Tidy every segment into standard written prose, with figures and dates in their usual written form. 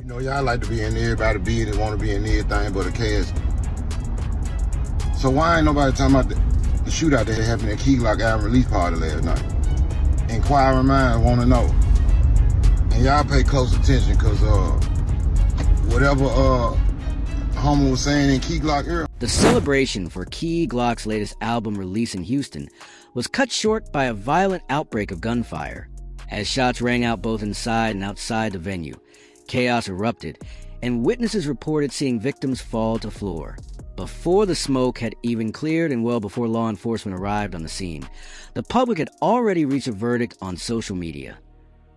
Y'all like to be in everybody's business, want to be in everything but a cash. So why ain't nobody talking about the shootout that happened at Key Glock album release party last night? Inquiring minds want to know. And y'all pay close attention, because whatever Homer was saying in Key Glock era. The celebration for Key Glock's latest album release in Houston was cut short by a violent outbreak of gunfire. As shots rang out both inside and outside the venue, chaos erupted, and witnesses reported seeing victims fall to the floor. Before the smoke had even cleared and well before law enforcement arrived on the scene, the public had already reached a verdict on social media,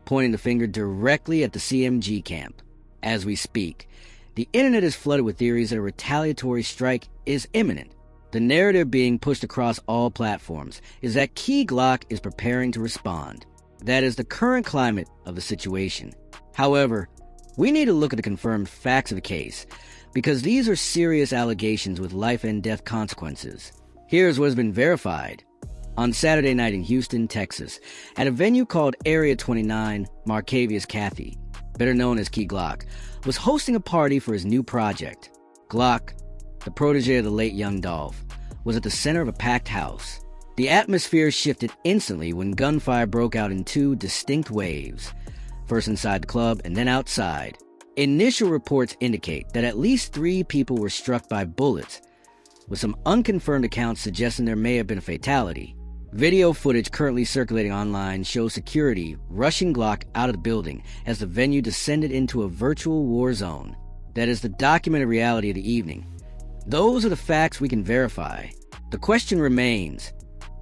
pointing the finger directly at the CMG camp. As we speak, the internet is flooded with theories that a retaliatory strike is imminent. The narrative being pushed across all platforms is that Key Glock is preparing to respond. That is the current climate of the situation. However, we need to look at the confirmed facts of the case, because these are serious allegations with life and death consequences. Here's what has been verified. On Saturday night in Houston, Texas, at a venue called Area 29, Marcavius Cathy, better known as Key Glock, was hosting a party for his new project. Glock, the protege of the late young Dolph, was at the center of a packed house. The atmosphere shifted instantly when gunfire broke out in two distinct waves, first inside the club and then outside. Initial reports indicate that at least 3 people were struck by bullets, with some unconfirmed accounts suggesting there may have been a fatality. Video footage currently circulating online shows security rushing Glock out of the building as the venue descended into a virtual war zone. That is the documented reality of the evening. Those are the facts we can verify. The question remains,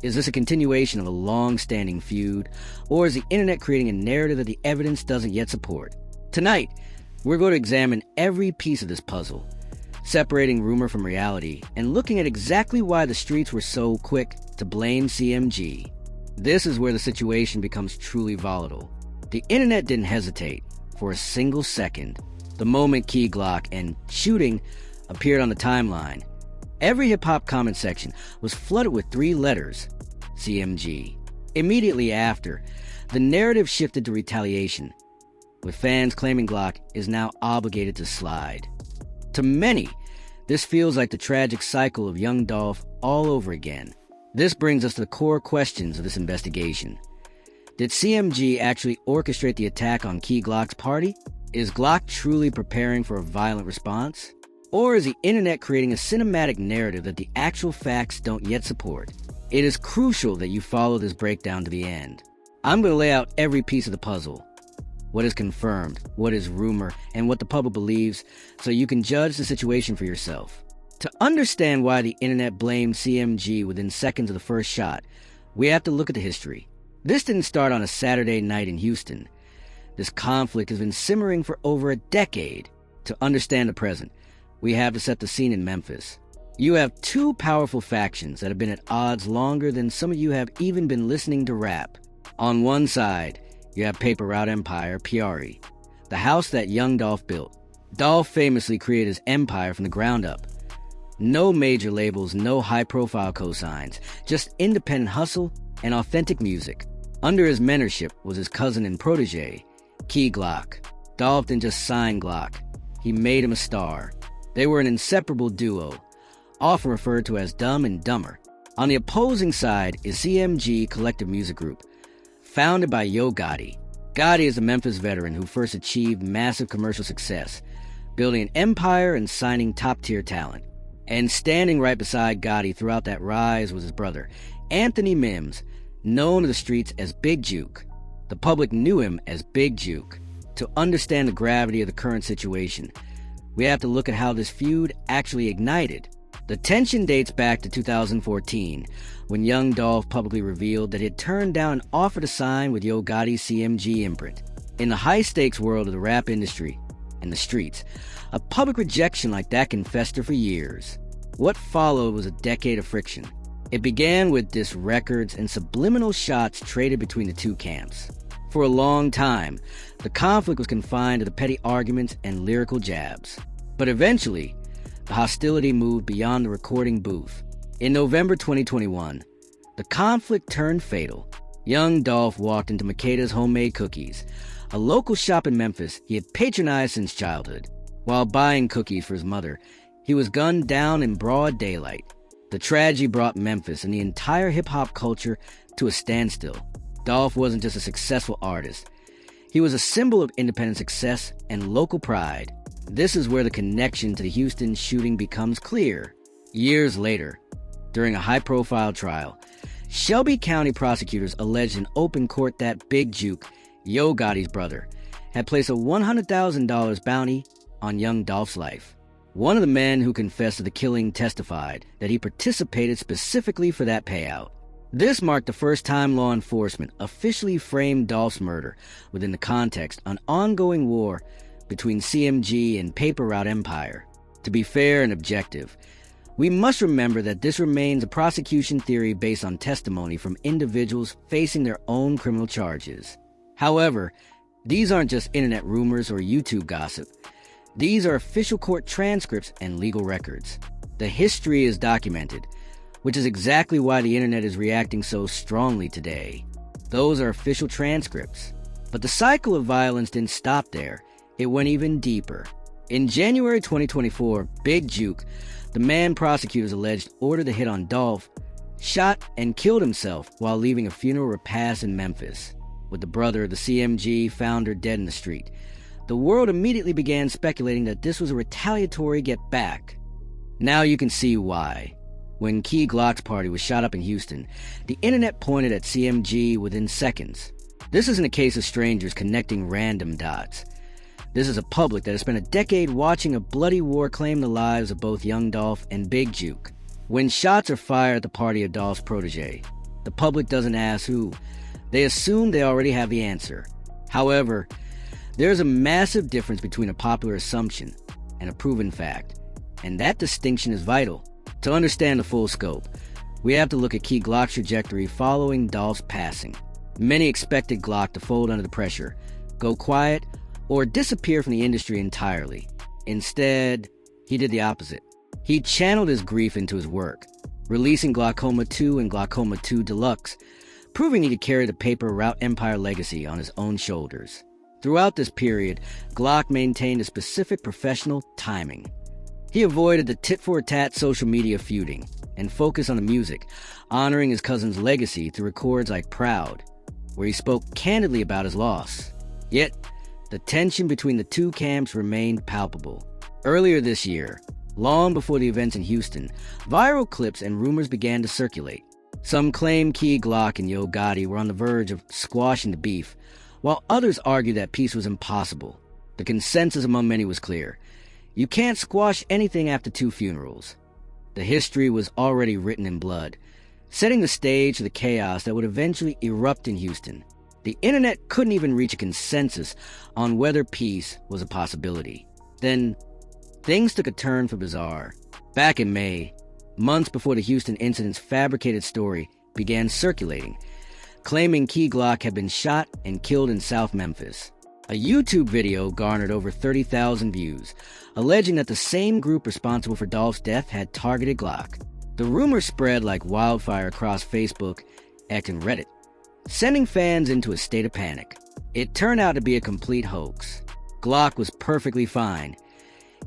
is this a continuation of a long-standing feud, or is the internet creating a narrative that the evidence doesn't yet support? Tonight, we're going to examine every piece of this puzzle, separating rumor from reality, and looking at exactly why the streets were so quick to blame CMG. This is where the situation becomes truly volatile. The internet didn't hesitate for a single second. The moment Key Glock and shooting appeared on the timeline, every hip-hop comment section was flooded with 3 letters, CMG. Immediately after, the narrative shifted to retaliation, with fans claiming Glock is now obligated to slide. To many, this feels like the tragic cycle of young Dolph all over again. This brings us to the core questions of this investigation. Did CMG actually orchestrate the attack on Key Glock's party? Is Glock truly preparing for a violent response? Or is the internet creating a cinematic narrative that the actual facts don't yet support? It is crucial that you follow this breakdown to the end. I'm going to lay out every piece of the puzzle. What is confirmed, what is rumor, and what the public believes, so you can judge the situation for yourself. To understand why the internet blamed CMG within seconds of the first shot, we have to look at the history. This didn't start on a Saturday night in Houston. This conflict has been simmering for over a decade. To understand the present, we have to set the scene in Memphis. You have 2 powerful factions that have been at odds longer than some of you have even been listening to rap. On one side, you have Paper Route Empire, PRE, the house that young Dolph built. Dolph famously created his empire from the ground up. No major labels, no high-profile cosigns, just independent hustle and authentic music. Under his mentorship was his cousin and protege, Key Glock. Dolph didn't just sign Glock, he made him a star. They were an inseparable duo, often referred to as Dumb and Dumber. On the opposing side is CMG Collective Music Group, founded by Yo Gotti. Gotti is a Memphis veteran who first achieved massive commercial success, building an empire and signing top-tier talent. And standing right beside Gotti throughout that rise was his brother, Anthony Mims, known to the streets as Big Juke. The public knew him as Big Juke. To understand the gravity of the current situation, we have to look at how this feud actually ignited. The tension dates back to 2014, when young Dolph publicly revealed that he had turned down an offer to sign with Yo Gotti's CMG imprint. In the high-stakes world of the rap industry and the streets, a public rejection like that can fester for years. What followed was a decade of friction. It began with diss records and subliminal shots traded between the 2 camps. For a long time, the conflict was confined to the petty arguments and lyrical jabs. But eventually, the hostility moved beyond the recording booth. In November 2021, the conflict turned fatal. Young Dolph walked into Makeda's Homemade Cookies, a local shop in Memphis he had patronized since childhood. While buying cookies for his mother, he was gunned down in broad daylight. The tragedy brought Memphis and the entire hip-hop culture to a standstill. Dolph wasn't just a successful artist. He was a symbol of independent success and local pride. This is where the connection to the Houston shooting becomes clear. Years later, during a high-profile trial, Shelby County prosecutors alleged in open court that Big Juke, Yo Gotti's brother, had placed a $100,000 bounty on young Dolph's life. One of the men who confessed to the killing testified that he participated specifically for that payout. This marked the first time law enforcement officially framed Dolph's murder within the context of an ongoing war between CMG and Paper Route Empire. To be fair and objective, we must remember that this remains a prosecution theory based on testimony from individuals facing their own criminal charges. However, these aren't just internet rumors or YouTube gossip. These are official court transcripts and legal records. The history is documented, which is exactly why the internet is reacting so strongly today. Those are official transcripts. But the cycle of violence didn't stop there. It went even deeper. In January 2024, Big Juke, the man prosecutors alleged ordered the hit on Dolph, shot and killed himself while leaving a funeral repast in Memphis. With the brother of the CMG founder dead in the street, the world immediately began speculating that this was a retaliatory get back. Now you can see why. When Key Glock's party was shot up in Houston, the internet pointed at CMG within seconds. This isn't a case of strangers connecting random dots. This is a public that has spent a decade watching a bloody war claim the lives of both young Dolph and Big Juke. When shots are fired at the party of Dolph's protege, the public doesn't ask who. They assume they already have the answer. However, there's a massive difference between a popular assumption and a proven fact, and that distinction is vital. To understand the full scope, we have to look at Key Glock's trajectory following Dolph's passing. Many expected Glock to fold under the pressure, go quiet, or disappear from the industry entirely. Instead, he did the opposite. He channeled his grief into his work, releasing Glaucoma 2 and Glaucoma 2 Deluxe, proving he could carry the Paper Route Empire legacy on his own shoulders. Throughout this period, Glock maintained a specific professional timing. He avoided the tit-for-tat social media feuding and focused on the music, honoring his cousin's legacy through records like Proud, where he spoke candidly about his loss. Yet, the tension between the two camps remained palpable. Earlier this year, long before the events in Houston, viral clips and rumors began to circulate. Some claimed Key Glock and Yo Gotti were on the verge of squashing the beef, while others argued that peace was impossible. The consensus among many was clear. You can't squash anything after 2 funerals. The history was already written in blood, setting the stage for the chaos that would eventually erupt in Houston. The internet couldn't even reach a consensus on whether peace was a possibility. Then, things took a turn for bizarre. Back in May, months before the Houston incident's fabricated story began circulating, claiming Key Glock had been shot and killed in South Memphis. A YouTube video garnered over 30,000 views, alleging that the same group responsible for Dolph's death had targeted Glock. The rumor spread like wildfire across Facebook, X, and Reddit, sending fans into a state of panic. It turned out to be a complete hoax. Glock was perfectly fine,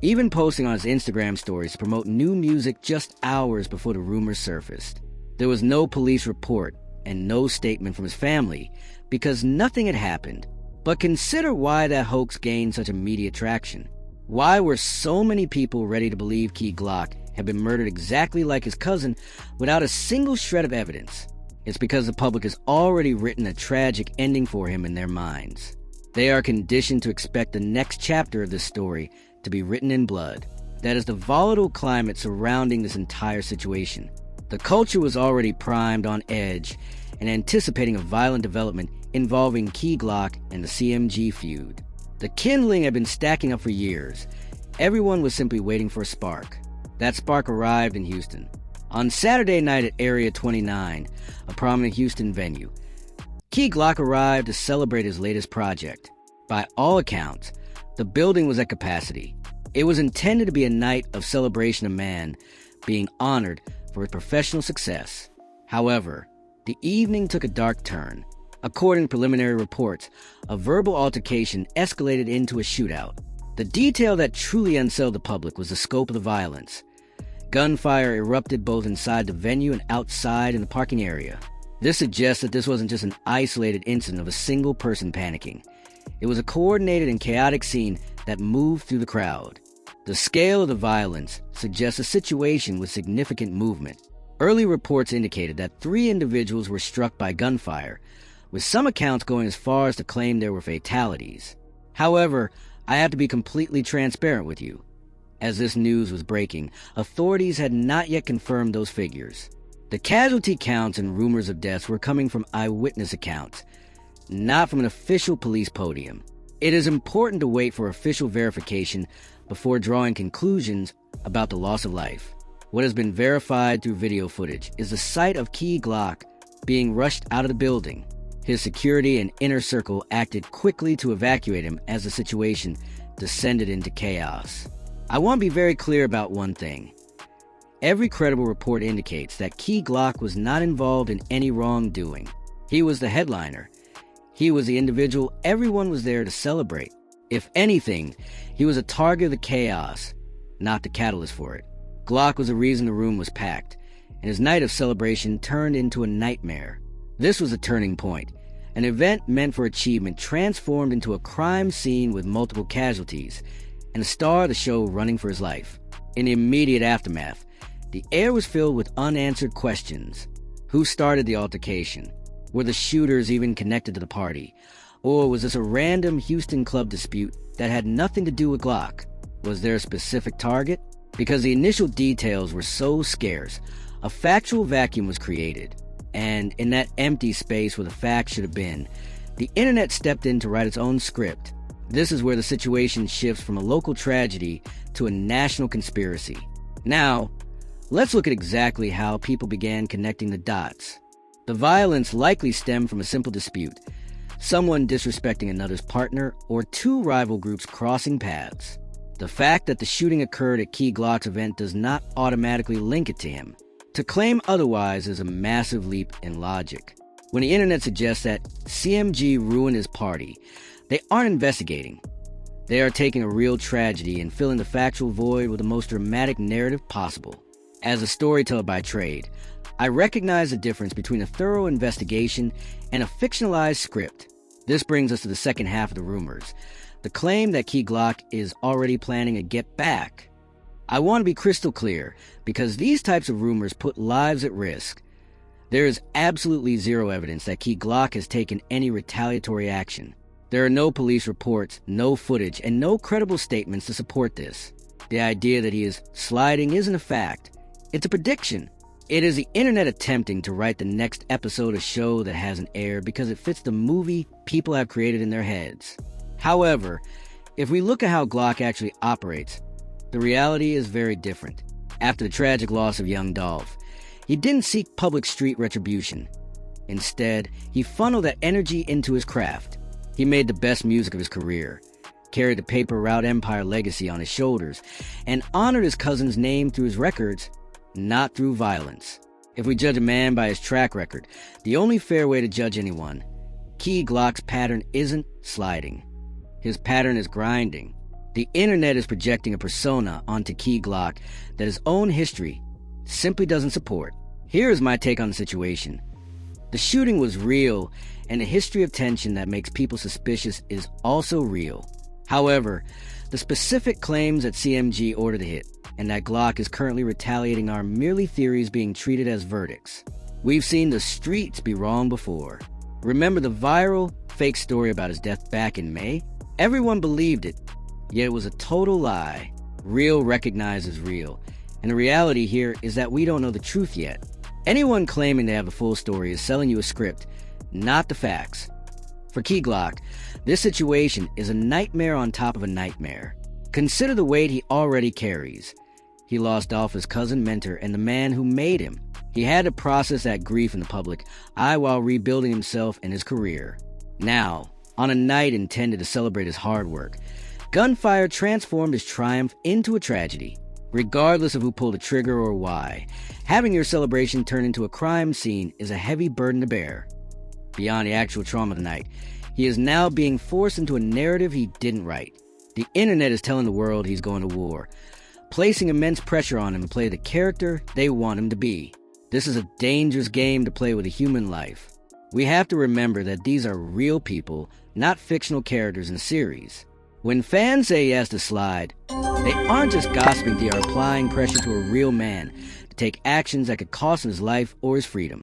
even posting on his Instagram stories to promote new music just hours before the rumors surfaced. There was no police report and no statement from his family because nothing had happened. But consider why that hoax gained such immediate traction. Why were so many people ready to believe Key Glock had been murdered exactly like his cousin without a single shred of evidence? It's because the public has already written a tragic ending for him in their minds. They are conditioned to expect the next chapter of this story to be written in blood. That is the volatile climate surrounding this entire situation. The culture was already primed on edge and anticipating a violent development involving Key Glock and the CMG feud. The kindling had been stacking up for years. Everyone was simply waiting for a spark. That spark arrived in Houston. On Saturday night at Area 29, a prominent Houston venue, Key Glock arrived to celebrate his latest project. By all accounts, the building was at capacity. It was intended to be a night of celebration of man being honored for his professional success. However, the evening took a dark turn. According to preliminary reports, a verbal altercation escalated into a shootout. The detail that truly unsettled the public was the scope of the violence. Gunfire erupted both inside the venue and outside in the parking area. This suggests that this wasn't just an isolated incident of a single person panicking. It was a coordinated and chaotic scene that moved through the crowd. The scale of the violence suggests a situation with significant movement. Early reports indicated that 3 individuals were struck by gunfire, with some accounts going as far as to claim there were fatalities. However, I have to be completely transparent with you. As this news was breaking, authorities had not yet confirmed those figures. The casualty counts and rumors of deaths were coming from eyewitness accounts, not from an official police podium. It is important to wait for official verification before drawing conclusions about the loss of life. What has been verified through video footage is the sight of Key Glock being rushed out of the building. His security and inner circle acted quickly to evacuate him as the situation descended into chaos. I want to be very clear about one thing. Every credible report indicates that Key Glock was not involved in any wrongdoing. He was the headliner. He was the individual everyone was there to celebrate. If anything, he was a target of the chaos, not the catalyst for it. Glock was the reason the room was packed, and his night of celebration turned into a nightmare. This was a turning point. An event meant for achievement transformed into a crime scene with multiple casualties, and the star of the show running for his life. In the immediate aftermath, the air was filled with unanswered questions. Who started the altercation? Were the shooters even connected to the party? Or was this a random Houston club dispute that had nothing to do with Glock? Was there a specific target? Because the initial details were so scarce, a factual vacuum was created. And in that empty space where the facts should have been, the internet stepped in to write its own script. This is where the situation shifts from a local tragedy to a national conspiracy. Now, let's look at exactly how people began connecting the dots. The violence likely stemmed from a simple dispute, someone disrespecting another's partner, or 2 rival groups crossing paths. The fact that the shooting occurred at Key Glock's event does not automatically link it to him. To claim otherwise is a massive leap in logic. When the internet suggests that CMG ruined his party, they aren't investigating. They are taking a real tragedy and filling the factual void with the most dramatic narrative possible. As a storyteller by trade, I recognize the difference between a thorough investigation and a fictionalized script. This brings us to the second half of the rumors. The claim that Key Glock is already planning a get back. I want to be crystal clear, because these types of rumors put lives at risk. There is absolutely zero evidence that Key Glock has taken any retaliatory action. There are no police reports, no footage, and no credible statements to support this. The idea that he is sliding isn't a fact. It's a prediction. It is the internet attempting to write the next episode of a show that hasn't aired because it fits the movie people have created in their heads. However, if we look at how Glock actually operates, the reality is very different. After the tragic loss of young Dolph, he didn't seek public street retribution. Instead, he funneled that energy into his craft. He made the best music of his career, carried the Paper Route Empire legacy on his shoulders, and honored his cousin's name through his records, not through violence. If we judge a man by his track record, the only fair way to judge anyone, Key Glock's pattern isn't sliding. His pattern is grinding. The internet is projecting a persona onto Key Glock that his own history simply doesn't support. Here is my take on the situation. The shooting was real, and the history of tension that makes people suspicious is also real. However, the specific claims that CMG ordered the hit and that Glock is currently retaliating are merely theories being treated as verdicts. We've seen the streets be wrong before. Remember the viral, fake story about his death back in May? Everyone believed it, yet it was a total lie. Real recognizes real, and the reality here is that we don't know the truth yet. Anyone claiming to have the full story is selling you a script, not the facts. For Key Glock, this situation is a nightmare on top of a nightmare. Consider the weight he already carries. He lost Dolph, his cousin, mentor, and the man who made him. He had to process that grief in the public eye while rebuilding himself and his career. Now, on a night intended to celebrate his hard work, gunfire transformed his triumph into a tragedy. Regardless of who pulled the trigger or why, having your celebration turn into a crime scene is a heavy burden to bear. Beyond the actual trauma of the night, he is now being forced into a narrative he didn't write. The internet is telling the world he's going to war, placing immense pressure on him to play the character they want him to be. This is a dangerous game to play with a human life. We have to remember that these are real people, not fictional characters in series. When fans say he has to slide, they aren't just gossiping, they are applying pressure to a real man to take actions that could cost him his life or his freedom.